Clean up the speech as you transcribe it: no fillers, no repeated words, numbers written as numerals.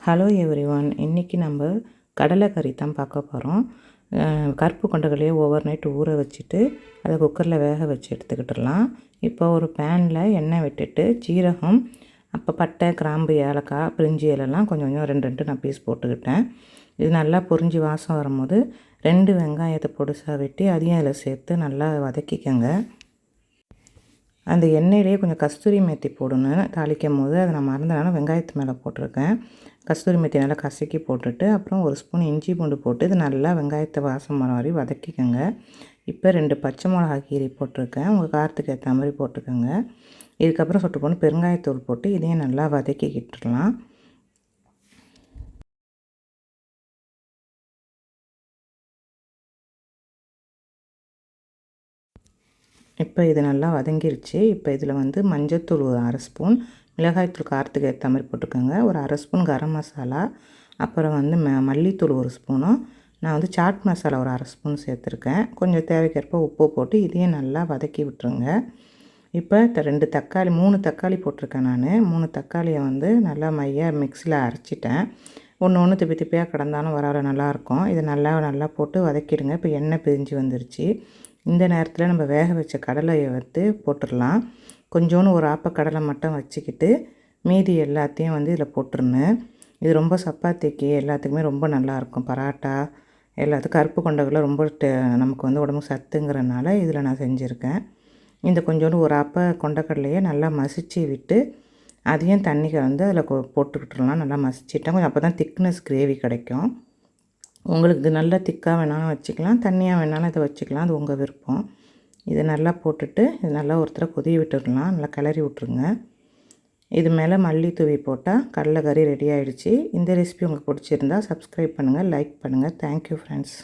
Hello everyone, இன்றைக்கி நம்ம கடலைக்கறி தான் பார்க்க போகிறோம். கருப்பு கொண்டக்கடலையை ஓவர் நைட் ஊற வச்சுட்டு அதை குக்கரில் வேக வச்சு எடுத்துக்கிட்டுடலாம். இப்போ ஒரு பேனில் எண்ணெய் விட்டுட்டு ஜீரகம், அப்போ பட்டை, கிராம்பு, ஏலக்காய், பிரிஞ்சி இலைலாம் கொஞ்சம் கொஞ்சம் ரெண்டு நான் பீஸ் போட்டுக்கிட்டேன். இது நல்லா பொரிஞ்சு வாசம் வரும்போது 2 வெங்காயத்தை பொடிசாக வெட்டி அதையும் அதில் சேர்த்து நல்லா வதக்கிக்கங்க. அந்த எண்ணெயிலே கொஞ்சம் கஸ்தூரி மேத்தி போடணும். தாளிக்கும் போது அதை நான் மறந்தனால வெங்காயத்து மேலே போட்டிருக்கேன். கஸ்தூரி மேத்தி நல்லா கசக்கி போட்டுட்டு அப்புறம் 1 ஸ்பூன் இஞ்சி பூண்டு போட்டு இது நல்லா வெங்காயத்தை வாசம் வர மாதிரி வதக்கிக்கோங்க. இப்போ 2 பச்சை மிளகா கீரி போட்டிருக்கேன். உங்கள் காரத்துக்கு ஏற்ற மாதிரி போட்டுக்கோங்க. இதுக்கப்புறம் சொட்டு போட்டு பெருங்காயத்தூள் போட்டு இதையும் நல்லா வதக்கிக்கிட்டுலாம். இப்போ இது நல்லா வதங்கிருச்சு. இப்போ இதில் வந்து மஞ்சள்தூள் ஒரு 1/2 ஸ்பூன், மிளகாய்த்தூள் காரத்துக்கு ஏற்ற மாதிரி போட்டுக்கோங்க. ஒரு 1/2 ஸ்பூன் கரம் மசாலா, அப்புறம் வந்து மல்லித்தூள் 1 ஸ்பூனும், நான் வந்து சாட் மசாலா ஒரு 1/2 ஸ்பூன் சேர்த்துருக்கேன். கொஞ்சம் தேவைக்கேற்ப உப்பு போட்டு இதையும் நல்லா வதக்கி விட்டுருங்க. இப்போ 2 தக்காளி 3 தக்காளி போட்டிருக்கேன் நான். 3 தக்காளியை வந்து நல்லா மிக்ஸியில் அரைச்சிட்டேன். ஒன்று திப்பி திப்பியாக கிடந்தாலும் வர நல்லாயிருக்கும். இதை நல்லா போட்டு வதக்கிடுங்க. இப்போ எண்ணெய் பிரிஞ்சு வந்துருச்சு. இந்த நேரத்தில் நம்ம வேக வச்ச கடலையை வந்து போட்டுடலாம். கொஞ்சோன்னு ஒரு கடலை மட்டும் வச்சுக்கிட்டு மீதி எல்லாத்தையும் வந்து இதில் போட்டுருங்க. இது ரொம்ப சப்பாத்திக்கு எல்லாத்துக்குமே ரொம்ப நல்லாயிருக்கும். பராட்டா எல்லாத்துக்கும் கருப்பு கொண்டக்கடலை ரொம்ப நமக்கு வந்து உடம்பு சத்துங்கிறனால இதில் நான் செஞ்சுருக்கேன். இந்த கொஞ்சோண்டு ஒரு கொண்டக்கடலையை நல்லா மசிச்சு விட்டு அதையும் தண்ணிக்கு வந்து அதில் போட்டுக்கிட்டுலாம் நல்லா மசிச்சிட்டேன். கொஞ்சம் அப்போ தான் திக்னஸ் கிரேவி கிடைக்கும். உங்களுக்கு இது நல்லா திக்காக வேணாலும் வச்சுக்கலாம், தண்ணியாக வேணாலும் இதை வச்சுக்கலாம், அது உங்கள் விருப்பம். இதை நல்லா போட்டுட்டு இது நல்லா ஒருத்தர கொதி விட்டுடலாம். நல்லா கிளறி விட்ருங்க. இது மேலே மல்லி தூவி போட்டால் கடலைக்கறி ரெடி ஆகிடுச்சு. இந்த ரெசிபி உங்களுக்கு பிடிச்சிருந்தா சப்ஸ்கிரைப் பண்ணுங்கள், லைக் பண்ணுங்கள். Thank you friends.